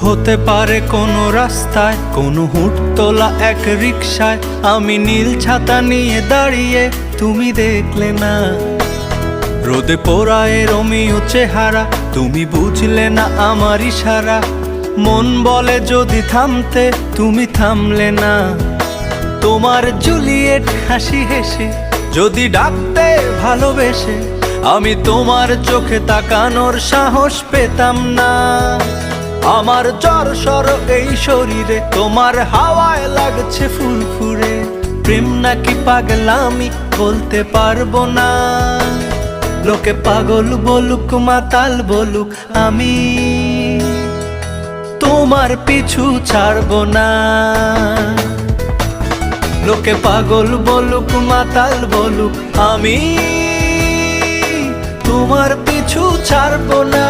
হতে পারে কোনো রাস্তায়, কোনো হুটতোলা এক রিকশায় আমি নীল ছাতা নিয়ে দাঁড়িয়ে, তুমি দেখলে না। রোদে পোড়ায় রোমিও চেহারা, তুমি বুঝলে না আমার ইশারা। মন বলে যদি থামতে, তুমি থামলে না। তোমার জুলিয়েট হাসি হেসে যদি ডাকতে ভালোবেসে, আমি তোমার চোখে তাকানোর সাহস পেতাম না। আমার জ্বর সর এই শরীরে, তোমার হাওয়ায় লাগছে ফুরফুরে। প্রেম নাকি পাগলামি বলতে পারবো না। লোকে পাগল বলুক মাতাল বলুক, আমি তোমার পিছু ছাড়বো না। লোকে পাগল বলুক মাতাল বলুক, আমি তোমার পিছু ছাড়বো না।